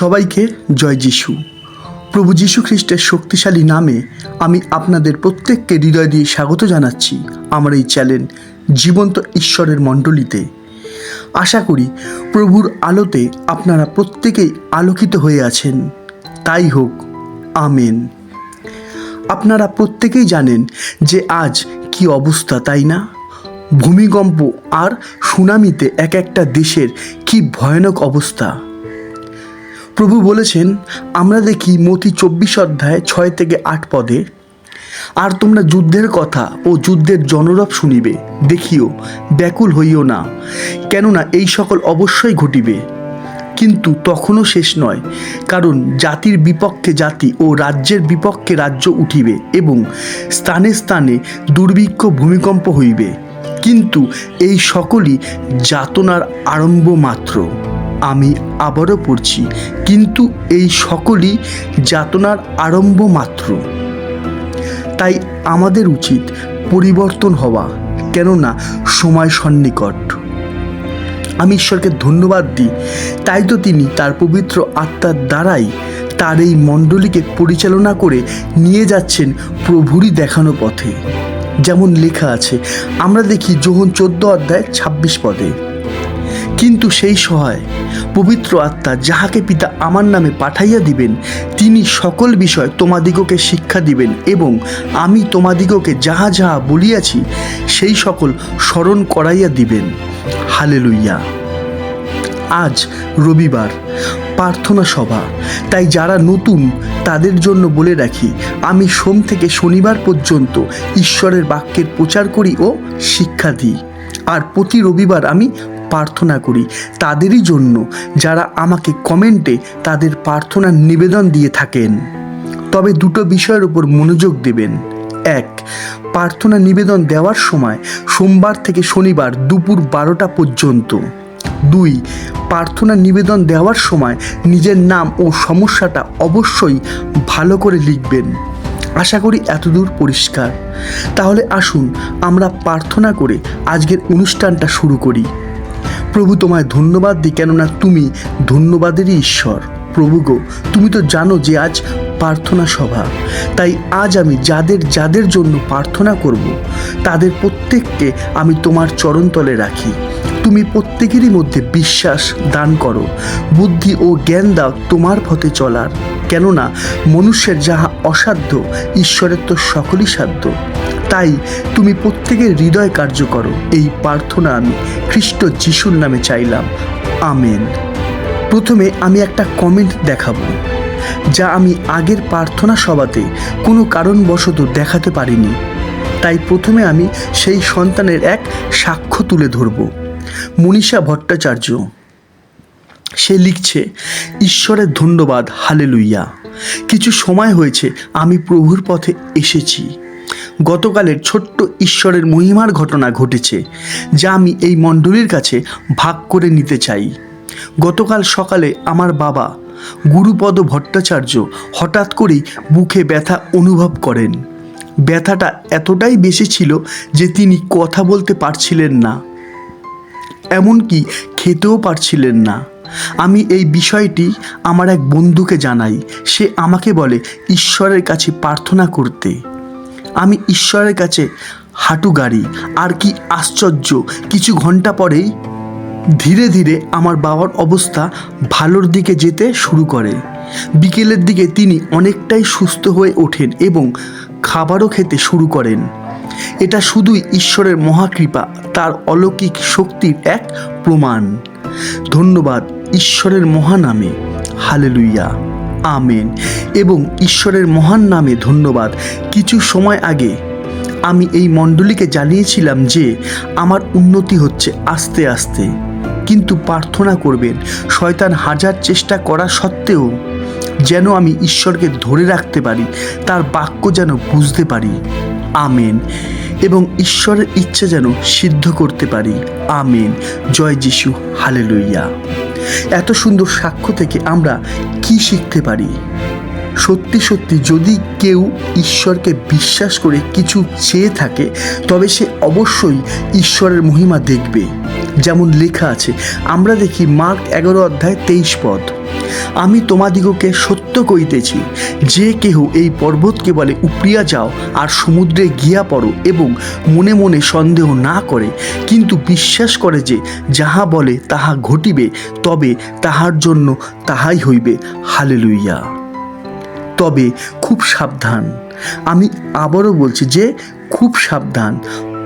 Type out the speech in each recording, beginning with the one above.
সবাইকে জয় যিশু। প্রভু যীশু খ্রিস্টের শক্তিশালী নামে আমি আপনাদের প্রত্যেককে হৃদয় দিয়ে স্বাগত জানাচ্ছি আমার এই চ্যানেল জীবন্ত ঈশ্বরের মণ্ডলীতে। আশা করি প্রভুর আলোতে আপনারা প্রত্যেকেই আলোকিত হয়ে আছেন। তাই হোক, আমেন। আপনারা প্রত্যেকেই জানেন যে আজ কি অবস্থা, তাই না? ভূমিকম্প আর সুনামিতে এক একটা দেশের কি ভয়ানক অবস্থা। প্রভু বলেছেন, আমরা দেখি মতি 24 অধ্যায় 6 থেকে 8 পদে, আর তোমরা যুদ্ধের কথা ও যুদ্ধের জনরব শুনিবে, দেখিও ব্যাকুল হইও না, কেননা এই সকল অবশ্যই ঘটিবে, কিন্তু তখনও শেষ নয়। কারণ জাতির বিপক্ষে জাতি ও রাজ্যের বিপক্ষে রাজ্য উঠিবে, এবং স্থানে স্থানে দুর্ভিক্ষ ভূমিকম্প হইবে, কিন্তু এই সকলই যাতনার আরম্ভ মাত্র। আমি আবারও পড়ছি, কিন্তু এই সকলই যাতনার আরম্ভ মাত্র। তাই আমাদের উচিত পরিবর্তন হওয়া, কেননা সময় সন্নিকট। আমি ঈশ্বরকে ধন্যবাদ দিই, তাই তো তিনি তার পবিত্র আত্মার দ্বারাই তার এই মণ্ডলীকে পরিচালনা করে নিয়ে যাচ্ছেন প্রভুরই দেখানো পথে। যেমন লেখা আছে, আমরা দেখি যোহন 14 অধ্যায় 26 পদে, কিন্তু সেই সহায় পবিত্র আত্মা যাহাকে পিতা আমার নামে পাঠাইয়া দিবেন, তিনি সকল বিষয় তোমাদিগকে শিক্ষা দিবেন, এবং আমি তোমাদিগকে যাহা যাহা বলিয়াছি সেই সকল স্মরণ করাইয়া দিবেন। হালেলুইয়া। আজ রবিবার, প্রার্থনা সভা। তাই যারা নতুন তাদের জন্য বলে রাখি, আমি সোম থেকে শনিবার পর্যন্ত ঈশ্বরের বাক্যের প্রচার করি ও শিক্ষা দিই। আর প্রতি রবিবার আমি প্রার্থনা করি তাদেরই জন্য যারা আমাকে কমেন্টে তাদের প্রার্থনার নিবেদন দিয়ে থাকেন। তবে দুটো বিষয়ের উপর মনোযোগ দেবেন। এক, প্রার্থনা নিবেদন দেওয়ার সময় সোমবার থেকে শনিবার দুপুর 12টা পর্যন্ত। 2, প্রার্থনা নিবেদন দেওয়ার সময় নিজের নাম ও সমস্যাটা অবশ্যই ভালো করে লিখবেন। আশা করি এতদূর পরিষ্কার। তাহলে আসুন আমরা প্রার্থনা করে আজকের অনুষ্ঠানটা শুরু করি। প্রভু, তোমায় ধন্যবাদ দিই, কেননা তুমি ধন্যবাদেরই ঈশ্বর। প্রভু গো, তুমি তো জানো যে আজ প্রার্থনা সভা। তাই আজ আমি যাদের যাদের জন্য প্রার্থনা করব, তাদের প্রত্যেককে আমি তোমার চরণতলে রাখি। তুমি প্রত্যেকেরই মধ্যে বিশ্বাস দান করো, বুদ্ধি ও জ্ঞান দাও তোমার পথে চলার, কেননা মনুষ্যের যাহা অসাধ্য ঈশ্বরের তো সকলই সাধ্য। তাই তুমি প্রত্যেকের হৃদয় কার্য করো। এই প্রার্থনা আমি খ্রিস্ট যিশুর নামে চাইলাম, আমেন। প্রথমে আমি একটা কমেন্ট দেখাবো, যা আমি আগের প্রার্থনা সভাতে কোনো কারণবশত দেখাতে পারিনি। তাই প্রথমে আমি সেই সন্তানের এক সাক্ষ্য তুলে ধরব। মনীষা ভট্টাচার্য, সে লিখছে, ঈশ্বরের ধন্যবাদ, হালেলুইয়া। কিছু সময় হয়েছে আমি প্রভুর পথে এসেছি। গতকালের ছোট্ট ঈশ্বরের মহিমার ঘটনা ঘটেছে, যা আমি এই মণ্ডলীর কাছে ভাগ করে নিতে চাই। গতকাল সকালে আমার বাবা গুরুপদ ভট্টাচার্য হঠাৎ করেই বুকে ব্যথা অনুভব করেন। ব্যথাটা এতটাই বেশি ছিল যে তিনি কথা বলতে পারছিলেন না, এমনকি খেতেও পারছিলেন না। আমি এই বিষয়টি আমার এক বন্ধুকে জানাই। সে আমাকে বলে ঈশ্বরের কাছে প্রার্থনা করতে। আমি ঈশ্বরের কাছে হাঁটু গাড়ি। আর কি আশ্চর্য, কিছু ঘন্টা পরেই ধীরে ধীরে আমার বাবার অবস্থা ভালোর দিকে যেতে শুরু করে। বিকেলের দিকে তিনি অনেকটাই সুস্থ হয়ে ওঠেন এবং খাবারও খেতে শুরু করেন। এটা শুধুই ঈশ্বরের মহাকৃপা, তার অলৌকিক শক্তির এক প্রমাণ। ধন্যবাদ ঈশ্বরের মহান নামে, হালেলুইয়া, আমেন। এবং ঈশ্বরের মহান নামে ধন্যবাদ। কিছু সময় আগে আমি এই মণ্ডলীকে জানিয়েছিলাম যে আমার উন্নতি হচ্ছে আস্তে আস্তে, কিন্তু প্রার্থনা করবেন শয়তান হাজার চেষ্টা করা সত্ত্বেও যেন আমি ঈশ্বরকে ধরে রাখতে পারি, তার বাক্য যেন বুঝতে পারি, আমেন। এবং ঈশ্বরের ইচ্ছা যেন সিদ্ধ করতে পারি, আমেন। জয় যিশু, হালেলুইয়া। এত সুন্দর সাক্ষ্য থেকে আমরা কি শিখতে পারি? সত্যি সত্যি যদি কেউ ঈশ্বরকে বিশ্বাস করে কিছু চেয়ে থাকে, তবে সে অবশ্যই ঈশ্বরের মহিমা দেখবে। যেমন লেখা আছে, আমরা দেখি মার্ক 11 অধ্যায় 23 পদ, আমি তোমাদিগকে সত্য কইতেছি, যে কেহ এই পর্বতকে বলে উপড়িয়া যাও আর সমুদ্রে গিয়া পড়ো, এবং মনে মনে সন্দেহ না করে, কিন্তু বিশ্বাস করে যে যাহা বলে তাহা ঘটিবে, তবে তাহার জন্য তাহাই হইবে। হালেলুইয়া। তবে খুব সাবধান, আমি আবারও বলছি যে খুব সাবধান,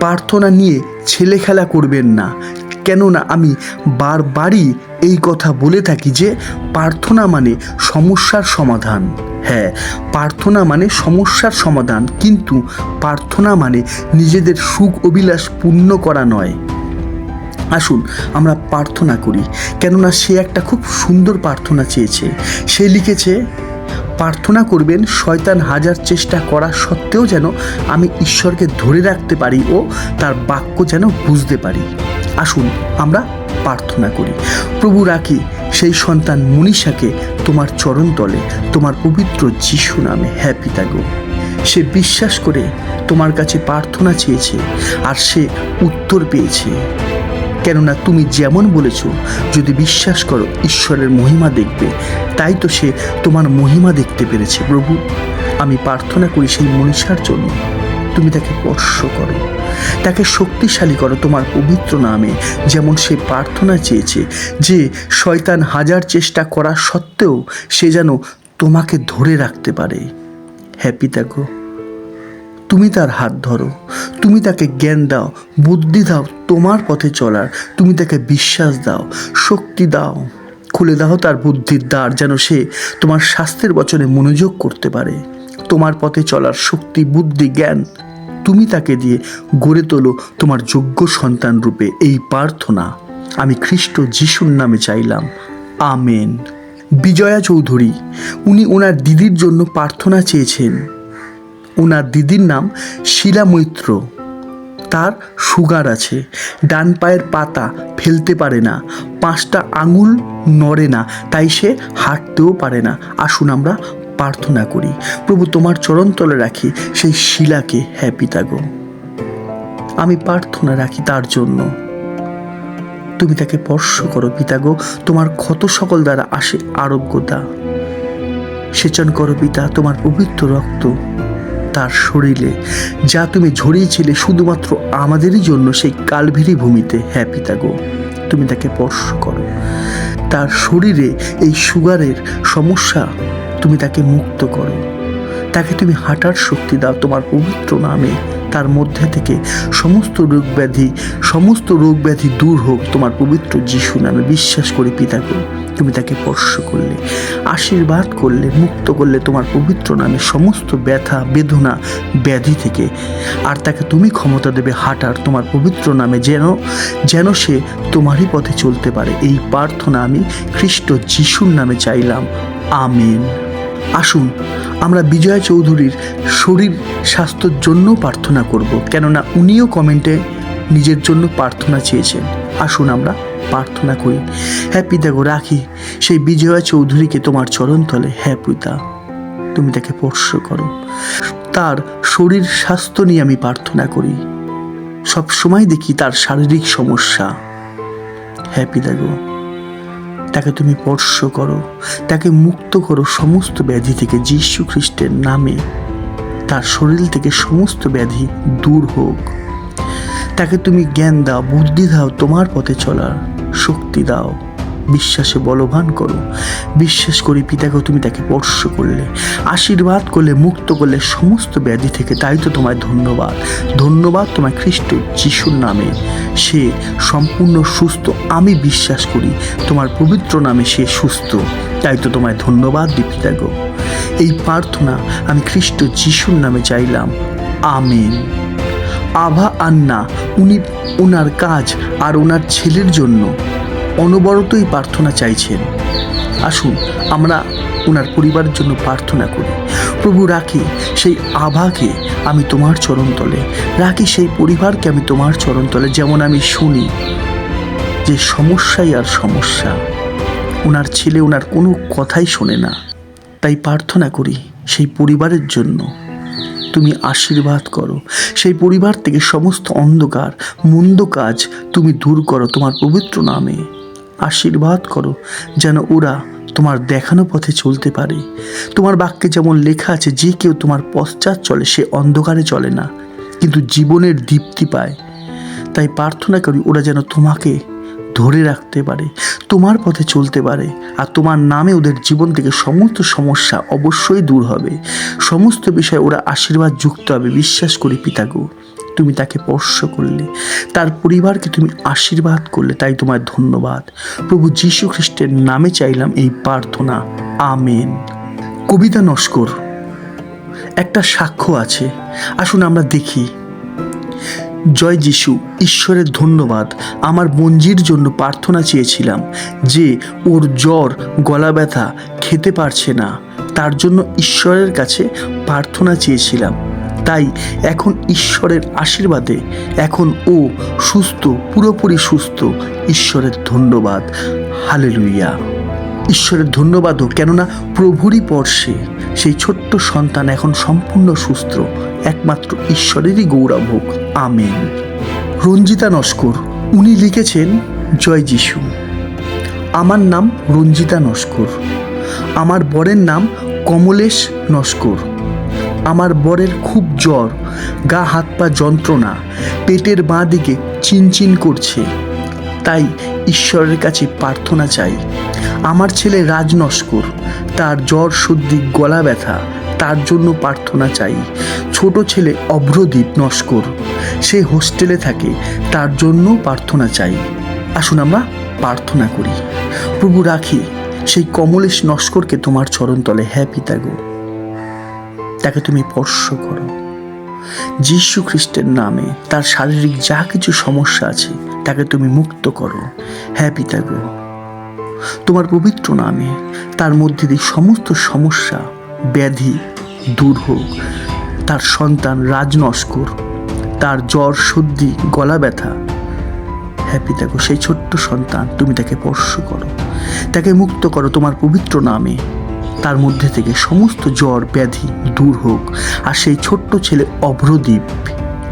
প্রার্থনা নিয়ে ছেলে খেলা করবেন না। কেননা আমি বারবারই এই কথা বলে থাকি যে প্রার্থনা মানে সমস্যার সমাধান। হ্যাঁ, প্রার্থনা মানে সমস্যার সমাধান, কিন্তু প্রার্থনা মানে নিজেদের সুখ অভিলাষ পূর্ণ করা নয়। আসুন আমরা প্রার্থনা করি, কেননা সে একটা খুব সুন্দর প্রার্থনা চেয়েছে। সে লিখেছে, প্রার্থনা করবেন শয়তান হাজার চেষ্টা করা সত্ত্বেও যেন আমি ঈশ্বরকে ধরে রাখতে পারি ও তার বাক্য যেন বুঝতে পারি। আসুন আমরা প্রার্থনা করি। প্রভু, রাখি সেই সন্তান মনীষাকে তোমার চরণতলে, তোমার পবিত্র যিশু নামে। হ্যাঁ পিতা গো, সে বিশ্বাস করে তোমার কাছে প্রার্থনা চেয়েছে আর সে উত্তর পেয়েছে। কেননা তুমি যেমন বলেছ, যদি বিশ্বাস করো ঈশ্বরের মহিমা দেখবে, তাই তো সে তোমার মহিমা দেখতে পেরেছে। প্রভু, আমি প্রার্থনা করি সেই মনীষার জন্য, তুমি তাকে স্পর্শ করো, তাকে শক্তিশালী করো তোমার পবিত্র নামে। যেমন সে প্রার্থনা চেয়েছে যে শয়তান হাজার চেষ্টা করা সত্ত্বেও সে যেন তোমাকে ধরে রাখতে পারে। হ্যাঁ পিতা গো, তুমি তার হাত ধরো, তুমি তাকে জ্ঞান দাও, বুদ্ধি দাও তোমার পথে চলার, তুমি তাকে বিশ্বাস দাও, শক্তি দাও, খুলে দাও তার বুদ্ধির দ্বার, যেন সে তোমার শাস্ত্রের বচনে মনোযোগ করতে পারে। তোমার পথে চলার শক্তি, বুদ্ধি, জ্ঞান তুমি তাকে দিয়ে গড়ে তোলো তোমার যোগ্য সন্তান রূপে। এই প্রার্থনা আমি খ্রিস্ট যিশুর নামে চাইলাম, আমেন। বিজয়া চৌধুরী, উনি ওনার দিদির জন্য প্রার্থনা চেয়েছেন। ওনার দিদির নাম শিলা মৈত্র। তার সুগার আছে, ডান পায়ের পাতা ফেলতে পারে না, 5টা আঙুল নড়ে না, তাই সে হাঁটতেও পারে না। আসুন আমরা প্রার্থনা করি। প্রভু, তোমার চরণতলে রাখি সেই শিলাকে। হ্যাঁ পিতা গো, আমি প্রার্থনা রাখি তার জন্য, তুমি তাকে স্পর্শ করো পিতা গো। তোমার ক্ষত সকল দ্বারা আসে আরোগ্যতা। সেচন করো পিতা তোমার পবিত্র রক্ত তার শরীরে, যা তুমি ঝরিয়েছিলে শুধুমাত্র আমাদেরই জন্য সেই কালভেরি ভূমিতে। হ্যাঁ পিতা গো, তুমি তাকে স্পর্শ করো। তার শরীরে এই সুগারের সমস্যা তুমি তাকে মুক্ত করো, তাকে তুমি হাঁটার শক্তি দাও তোমার পবিত্র নামে। তার মধ্যে থেকে সমস্ত রোগ ব্যাধি দূর হোক তোমার পবিত্র যিশু নামে। বিশ্বাস করে পিতা গো, তুমি তাকে স্পর্শ করলে, আশীর্বাদ করলে, মুক্ত করলে তোমার পবিত্র নামে সমস্ত ব্যথা বেদনা ব্যাধি থেকে। আর তাকে তুমি ক্ষমতা দেবে হাঁটার তোমার পবিত্র নামে, যেন সে তোমারই পথে চলতে পারে। এই প্রার্থনা আমি খ্রিস্ট যিশুর নামে চাইলাম, আমেন। আসুন আমরা বিজয়া চৌধুরীর শরীর স্বাস্থ্যের জন্য প্রার্থনা করব, কেননা উনিও কমেন্টে নিজের জন্য প্রার্থনা চেয়েছেন। আসুন আমরা প্রার্থনা করি। হ্যাঁ পিতা গো, রাখি সেই বিজয়া চৌধুরীকে তোমার চরণতলে। হ্যাঁ পিতা, তুমি তাকে স্পর্শ করো। তার শরীর স্বাস্থ্য নিয়ে আমি প্রার্থনা করি। সব সময় দেখি তার শারীরিক সমস্যা। হ্যাঁ পিতা গো, তাকে তুমি স্পর্শ করো, তাকে মুক্ত করো সমস্ত ব্যাধি থেকে যীশু খ্রিস্টের নামে। তার শরীর থেকে সমস্ত ব্যাধি দূর হোক। তাকে তুমি জ্ঞান দাও, বুদ্ধি দাও, তোমার পথে চলার শক্তি দাও। বিশ্বাসে বলবান করো। বিশ্বাস করি পিতাকে তুমি তাকে স্পর্শ করলে, আশীর্বাদ করলে, মুক্ত করলে সমস্ত ব্যাধি থেকে। তাই তো তোমায় ধন্যবাদ, ধন্যবাদ তোমায় খ্রিস্ট যিশুর নামে। সে সম্পূর্ণ সুস্থ, আমি বিশ্বাস করি তোমার পবিত্র নামে সে সুস্থ। তাই তো তোমায় ধন্যবাদ দিই পিতা গো। এই প্রার্থনা আমি খ্রিস্ট যিশুর নামে চাইলাম, আমেন। আভা আন্না, উনি ওনার কাজ আর ওনার ছেলের জন্য অনবরতই প্রার্থনা চাইছেন। আসুন আমরা ওনার পরিবারের জন্য প্রার্থনা করি। প্রভু, রাখি সেই আভাকে আমি তোমার চরণতলে, রাখি সেই পরিবারকে আমি তোমার চরণতলে। যেমন আমি শুনি যে সমস্যাই আর সমস্যা, ওনার ছেলে ওনার কোনো কথাই শোনে না, তাই প্রার্থনা করি সেই পরিবারের জন্য তুমি আশীর্বাদ করো। সেই পরিবার থেকে সমস্ত অন্ধকার মন্দ কাজ তুমি দূর করো তোমার পবিত্র নামে। আশীর্বাদ করো যেন ওরা তোমার দেখানো পথে চলতে পারে। তোমার বাক্যে যেমন লেখা আছে, যে কেউ তোমার পশ্চাৎ চলে সে অন্ধকারে চলে না, কিন্তু জীবনের দীপ্তি পায়। তাই প্রার্থনা করি ওরা যেন তোমাকে ধরে রাখতে পারে, তোমার পথে চলতে পারে, আর তোমার নামে ওদের জীবন থেকে সমস্ত সমস্যা অবশ্যই দূর হবে। সমস্ত বিষয়ে ওরা আশীর্বাদ যুক্ত হবে। বিশ্বাস করি পিতাগো, তুমি তাকে স্পর্শ করলে, তার পরিবারকে তুমি আশীর্বাদ করলে, তাই তোমায় ধন্যবাদ। প্রভু যীশু খ্রিস্টের নামে চাইলাম এই প্রার্থনা, আমেন। কবিতা নস্কর, একটা সাক্ষ্য আছে, আসুন আমরা দেখি। জয় যিশু, ঈশ্বরের ধন্যবাদ। আমার মঞ্জির জন্য প্রার্থনা চেয়েছিলাম যে ওর জ্বর, গলা ব্যথা, খেতে পারছে না, তার জন্য ঈশ্বরের কাছে প্রার্থনা চেয়েছিলাম। তাই এখন ঈশ্বরের আশীর্বাদে এখন ও সুস্থ, পুরোপুরি সুস্থ। ঈশ্বরের ধন্যবাদ, হালেলুয়া। ঈশ্বরের ধন্যবাদও, কেননা প্রভুরই পরশে সেই ছোট্ট সন্তান এখন সম্পূর্ণ সুস্থ। একমাত্র ঈশ্বরেরই গৌরব হোক, আমেন। রঞ্জিতা নস্কর, উনি লিখেছেন, জয় যিশু, আমার নাম রঞ্জিতা নস্কর। আমার বরের নাম কমলেশ নস্কর। আমার বরের খুব জ্বর, গা হাত পা যন্ত্রণা, পেটের বাঁ দিকে চিনচিন করছে, তাই ঈশ্বরের কাছে প্রার্থনা চাই। আমার ছেলে রাজ নস্কর, তার জ্বর, সর্দি, গলা ব্যথা, তার জন্য প্রার্থনা চাই। ছোট ছেলে অভ্রদীপ নস্কর, সে হোস্টেলে থাকে, তার জন্য প্রার্থনা চাই। আসুন আমরা প্রার্থনা করি। প্রভু, রাখি সেই কমলেশ নস্করকে তোমার চরণতলে। হ্যাঁ পিতাগো, তাকে তুমি স্পর্শ করো যীশু খ্রিস্টের নামে। তার শারীরিক যা কিছু সমস্যা আছে তাকে তুমি মুক্ত করো। হ্যাঁ পিতাগো, তোমার পবিত্র নামে তার মধ্যে দিয়ে সমস্ত সমস্যা, ব্যাধি দূর হোক। তার সন্তান রাজ নস্কর, তার জ্বর, সর্দি, গলা ব্যথা, হ্যাঁ পিতাগো, সেই ছোট্ট সন্তান তুমি তাকে স্পর্শ করো, তাকে মুক্ত করো তোমার পবিত্র নামে। তার মধ্যে থেকে সমস্ত জ্বর, ব্যাধি দূর হোক। আর সেই ছোট্ট ছেলে অভ্রদীপ,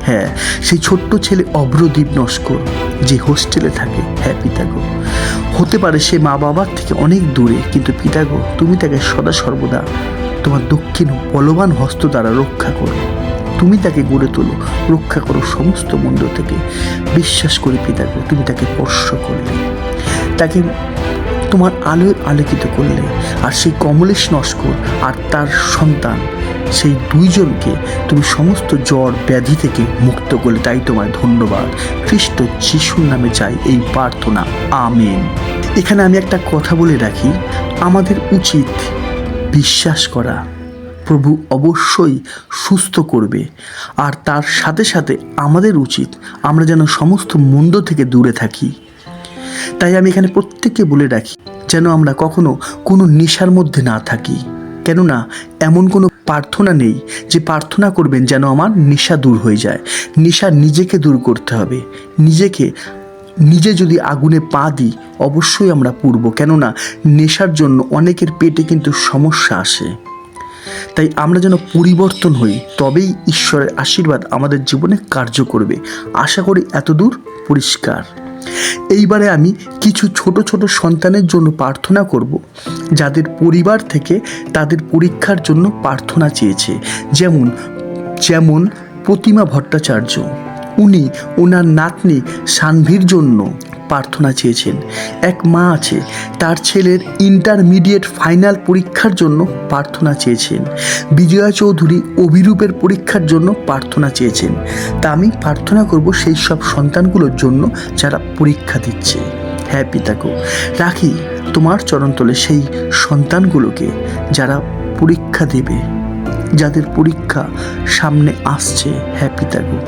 হ্যাঁ সেই ছোট্ট ছেলে অভ্রদীপ নস্কর, যে হোস্টেলে থাকে, হ্যাঁ পিতাগো, হতে পারে সে মা বাবার থেকে অনেক দূরে, কিন্তু পিতাগো তুমি তাকে সদা সর্বদা তোমার দক্ষিণ বলবান হস্ত দ্বারা রক্ষা করো। তুমি তাকে গড়ে তোলো, রক্ষা করো সমস্ত মন্দ থেকে। বিশ্বাস করি পিতাগো, তুমি তাকে স্পর্শ করলে, তাকে তোমার আলোয় আলোকিত করলে। আর সেই কমলেশ নস্কর আর তার সন্তান, সেই দুইজনকে তুমি সমস্ত জ্বর, ব্যাধি থেকে মুক্ত করলে, তাই তোমায় ধন্যবাদ। খ্রিস্ট যিশুর নামে চাই এই প্রার্থনা, আমেন। এখানে আমি একটা কথা বলে রাখি, আমাদের উচিত বিশ্বাস করা প্রভু অবশ্যই সুস্থ করবে। আর তার সাথে সাথে আমাদের উচিত আমরা যেন সমস্ত মন্দ থেকে দূরে থাকি। তাই আমি এখানে প্রত্যেককে বলে রাখি, যেন আমরা কখনো কোনো নেশার মধ্যে না থাকি। কেননা এমন কোনো প্রার্থনা নেই যে প্রার্থনা করবেন যেন আমার নেশা দূর হয়ে যায়। নেশা নিজেকে দূর করতে হবে। নিজে যদি আগুনে পা দিই, অবশ্যই আমরা পুড়ব। কেননা নেশার জন্য অনেকের পেটে কিন্তু সমস্যা আসে। তাই আমরা যেন পরিবর্তন হই, তবেই ঈশ্বরের আশীর্বাদ আমাদের জীবনে কার্য করবে। আশা করি এতদূর পরিষ্কার। এইবারে আমি কিছু ছোট ছোট সন্তানের জন্য প্রার্থনা করব, যাদের পরিবার থেকে তাদের পরীক্ষার জন্য প্রার্থনা চেয়েছে। যেমন প্রতিমা ভট্টাচার্য, উনি ওনার নাতনি সানভির জন্য প্রার্থনা চেয়েছেন। এক মা আছে, তার ছেলের ইন্টারমিডিয়েট ফাইনাল পরীক্ষার জন্য প্রার্থনা চেয়েছেন। বিজয়া চৌধুরী অভিরূপের পরীক্ষার জন্য প্রার্থনা চেয়েছেন। তা আমি প্রার্থনা করব সেই সব সন্তানগুলোর জন্য যারা পরীক্ষা দিচ্ছে। হ্যাঁ পিতাগো, রাখি তোমার চরণতলে সেই সন্তানগুলোকে যারা পরীক্ষা দেবে, যাদের পরীক্ষা সামনে আসছে। হ্যাঁ পিতাগো,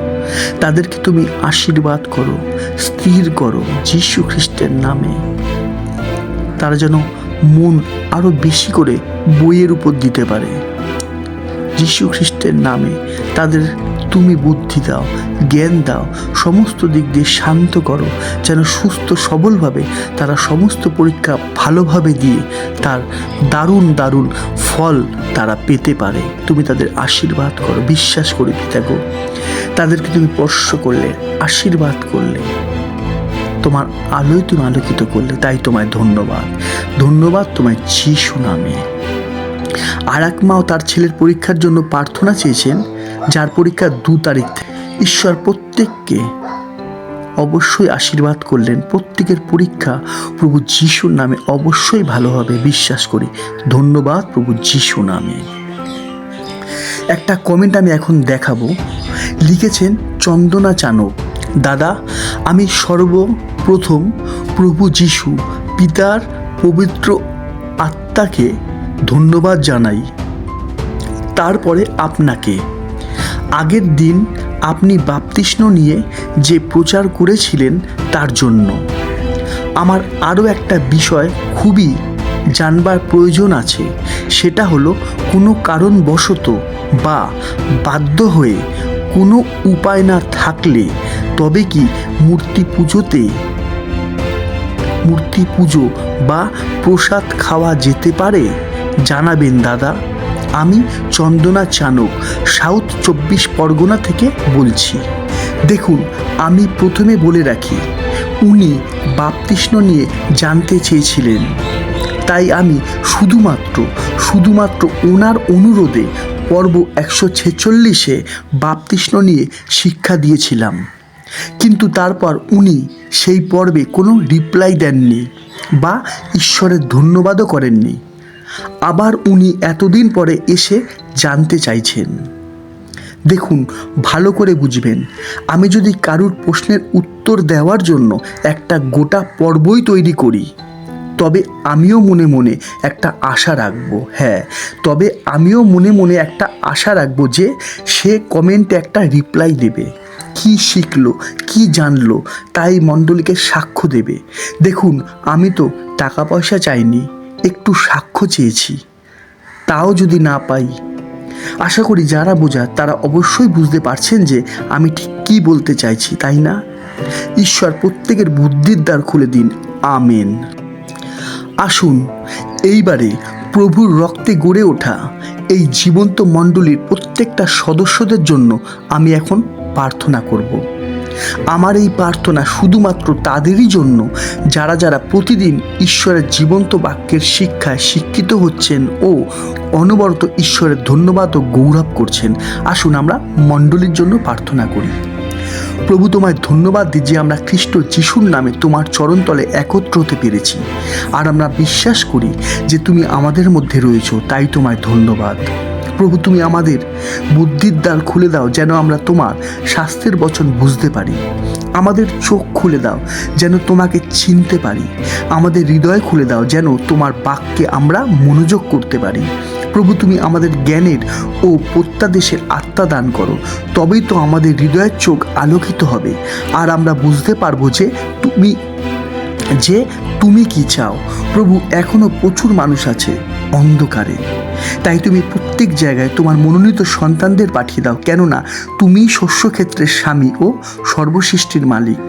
তাদেরকে তুমি আশীর্বাদ করো, স্থির করো যীশু খ্রিস্টের নামে। তারা যেন মন আরো বেশি করে বইয়ের উপর দিতে পারে। যীশু খ্রিস্টের নামে তাদের তুমি বুদ্ধি দাও, জ্ঞান দাও, সমস্ত দিক দিয়ে শান্ত করো, যেন সুস্থ সবলভাবে তারা সমস্ত পরীক্ষা ভালোভাবে দিয়ে তার দারুণ দারুণ ফল তারা পেতে পারে। তুমি তাদের আশীর্বাদ করো। বিশ্বাস করি পিতাগো, তাদেরকে তুমি স্পর্শ করলে, আশীর্বাদ করলে, তোমার আলোয় তুমি আলোকিত করলে, তাই তোমায় ধন্যবাদ। ধন্যবাদ তোমায় যিশু নামে। আর এক মাও তার ছেলের পরীক্ষার জন্য প্রার্থনা চেয়েছেন, যার পরীক্ষা 2 তারিখ। ঈশ্বর প্রত্যেককে অবশ্যই আশীর্বাদ করলেন। প্রত্যেকের পরীক্ষা প্রভু যিশুর নামে অবশ্যই ভালো হবে, বিশ্বাস করি। ধন্যবাদ প্রভু যিশু নামে। একটা কমেন্ট আমি এখন দেখাবো। লিখেছেন চন্দনা চানক, দাদা আমি সর্বপ্রথম প্রভু যিশু পিতার পবিত্র আত্মাকে ধন্যবাদ জানাই, তারপরে আপনাকে। আগের দিন আপনি বাপ্তিস্ম নিয়ে যে প্রচার করেছিলেন তার জন্য। আমার আরও একটা বিষয় খুবই জানবার প্রয়োজন আছে, সেটা হলো কোনো কারণবশত বা বাধ্য হয়ে কোনো উপায় না থাকলে তবে কি মূর্তি পুজো বা প্রসাদ খাওয়া যেতে পারে? জানাবেন দাদা। আমি চন্দনা চানক, সাউথ 24 পরগনা থেকে বলছি। দেখুন, আমি প্রথমে বলে রাখি, উনি বাপ্তিস্ম নিয়ে জানতে চেয়েছিলেন, তাই আমি শুধুমাত্র ওনার অনুরোধে পর্ব 146-এ বাপ্তিস্ম নিয়ে শিক্ষা দিয়েছিলাম। কিন্তু তারপর উনি সেই পর্বে কোনো রিপ্লাই দেননি বা ঈশ্বরের ধন্যবাদও করেননি। আবার উনি এতদিন পরে এসে জানতে চাইছেন। দেখুন, ভালো করে বুঝবেন, আমি যদি কারুর প্রশ্নের উত্তর দেওয়ার জন্য একটা গোটা পর্বই তৈরি করি, তবে আমিও মনে মনে একটা আশা রাখবো। হ্যাঁ, তবে আমিও মনে মনে একটা আশা রাখবো যে সে কমেন্টে একটা রিপ্লাই দেবে, কি শিখলো, কি জানলো, তাই মণ্ডলীকে সাক্ষ্য দেবে। দেখুন, আমি তো টাকা পয়সা চাইনি, একটু সাক্ষ্য চেয়েছি। তাও যদি না পাই, আশা করি যারা বোঝার তারা অবশ্যই বুঝতে পারছেন যে আমি ঠিক কী বলতে চাইছি, তাই না? ঈশ্বর প্রত্যেকের বুদ্ধির দ্বার খুলে দিন। আমেন। আসুন এইবারে প্রভুর রক্তে গড়ে ওঠা এই জীবন্ত মণ্ডলীর প্রত্যেকটা সদস্যদের জন্য আমি এখন প্রার্থনা করব। আমার এই প্রার্থনা শুধুমাত্র তাদেরই জন্য যারা প্রতিদিন ঈশ্বরের জীবন্ত বাক্যের শিক্ষায় শিক্ষিত হচ্ছেন ও অনবরত ঈশ্বরের ধন্যবাদ ও গৌরব করছেন। আসুন আমরা মণ্ডলীর জন্য প্রার্থনা করি। প্রভু, তোমায় ধন্যবাদ দিই যে আমরা খ্রিস্ট যিশুর নামে তোমার চরণতলে একত্র হতে পেরেছি। আর আমরা বিশ্বাস করি যে তুমি আমাদের মধ্যে রয়েছো, তাই তোমায় ধন্যবাদ। প্রভু, তুমি আমাদের বুদ্ধির দ্বার খুলে দাও যেন আমরা তোমার শাস্ত্রের বচন বুঝতে পারি। আমাদের চোখ খুলে দাও যেন তোমাকে চিনতে পারি। আমাদের হৃদয় খুলে দাও যেন তোমার বাক্যে আমরা মনোযোগ করতে পারি। প্রভু, তুমি আমাদের জ্ঞানের ও প্রত্যাদেশের আত্মা দান করো, তবেই তো আমাদের হৃদয়ের চোখ আলোকিত হবে। আর আমরা বুঝতে পারবো যে তুমি কি চাও। প্রভু, এখনো প্রচুর মানুষ আছে অন্ধকারে, তাই তুমি প্রত্যেক জায়গায় তোমার মনোনীত সন্তানদের পাঠিয়ে দাও, কেননা তুমি শস্যক্ষেত্রের স্বামী ও সর্বসৃষ্টির মালিক।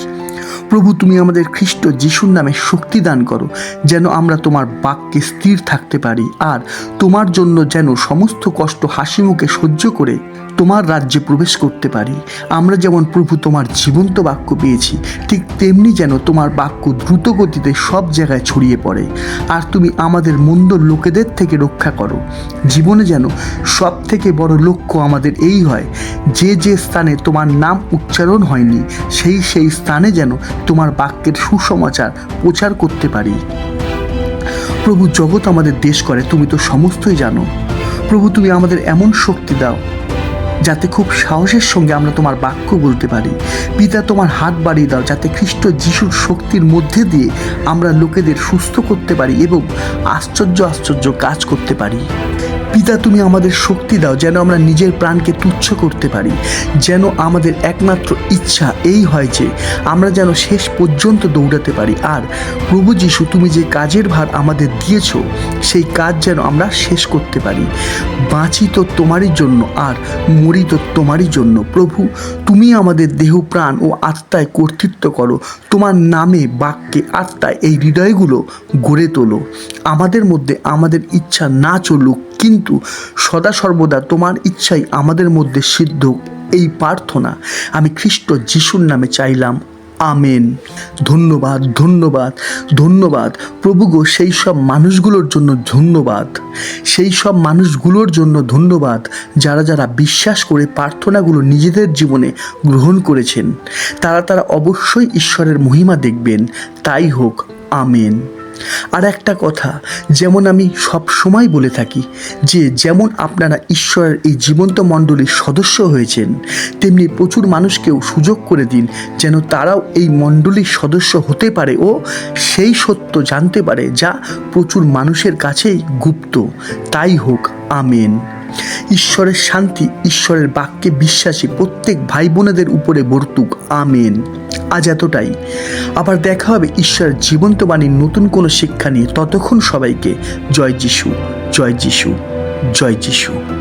প্রভু, তুমি আমাদের খ্রিস্ট যিশুর নামে শক্তি দান করো যেন আমরা তোমার বাক্যে স্থির থাকতে পারি, আর তোমার জন্য যেন সমস্ত কষ্ট হাসি মুখে সহ্য করে তোমার রাজ্যে প্রবেশ করতে পারি। আমরা যেমন প্রভু তোমার জীবন্ত বাক্য পেয়েছি, ঠিক তেমনি যেন তোমার বাক্য দ্রুত গতিতে সব জায়গায় ছড়িয়ে পড়ে। আর তুমি আমাদের মন্দ লোকেদের থেকে রক্ষা করো। জীবনে যেন সব থেকে বড় লক্ষ্য আমাদের এই হয়, যে স্থানে তোমার নাম উচ্চারণ হয়নি সেই স্থানে যেন তোমার বাক্যের সুসমাচার প্রচার করতে পারি। প্রভু, জগৎ আমাদের দেশ করে, তুমি তো সমস্তই জানো। প্রভু, তুমি আমাদের এমন শক্তি দাও যাতে খুব সাহসের সঙ্গে আমরা তোমার বাক্য বলতে পারি। পিতা, তোমার হাত বাড়িয়ে দাও যাতে খ্রিস্ট যিশুর শক্তির মধ্যে দিয়ে আমরা লোকেদের সুস্থ করতে পারি এবং আশ্চর্য কাজ করতে পারি। পিতা, তুমি আমাদের শক্তি দাও যেন আমরা নিজের প্রাণকে তুচ্ছ করতে পারি। যেন আমাদের একমাত্র ইচ্ছা এই হয় যে আমরা যেন শেষ পর্যন্ত দৌড়াতে পারি। আর প্রভু যিশু, তুমি যে কাজের ভার আমাদের দিয়েছ সেই কাজ যেন আমরা শেষ করতে পারি। বাঁচি তো তোমারই জন্য আর মরি তো তোমারই জন্য। প্রভু, তুমি আমাদের দেহ প্রাণ ও আত্মায় কর্তৃত্ব করো। তোমার নামে, বাক্যে, আত্মায় এই হৃদয়গুলো গড়ে তোলো। আমাদের মধ্যে আমাদের ইচ্ছা না চলুক, কিন্তু সদা সর্বদা তোমার ইচ্ছাই আমাদের মধ্যে সিদ্ধ। এই প্রার্থনা আমি খ্রিস্ট যিশুর নামে চাইলাম। আমেন। ধন্যবাদ, ধন্যবাদ, ধন্যবাদ প্রভু গো, সেই সব মানুষগুলোর জন্য ধন্যবাদ, সেই সব মানুষগুলোর জন্য ধন্যবাদ যারা যারা বিশ্বাস করে প্রার্থনাগুলো নিজেদের জীবনে গ্রহণ করেছেন। তারা অবশ্যই ঈশ্বরের মহিমা দেখবেন। তাই হোক, আমেন। আর একটা কথা, যেমন আমি সব সময় বলে থাকি যে যেমন আপনারা ঈশ্বরের এই জীবন্ত মণ্ডলীর সদস্য হয়েছেন, তেমনি প্রচুর মানুষকেও সুযোগ করে দিন যেন তারাও এই মণ্ডলীর সদস্য হতে পারে ও সেই সত্য জানতে পারে যা প্রচুর মানুষের কাছেই গুপ্ত। তাই হোক, আমেন। ঈশ্বরের শান্তি, ঈশ্বরের বাক্যে বিশ্বাসী প্রত্যেক ভাই বোনেদের উপরে বর্তুক। আমেন। আজ এতটাই। আবার দেখা হবে ঈশ্বরের জীবন্ত বাণীর নতুন কোনো শিক্ষা নিয়ে। ততক্ষণ সবাইকে জয় যিশু, জয় যিশু, জয় যিশু।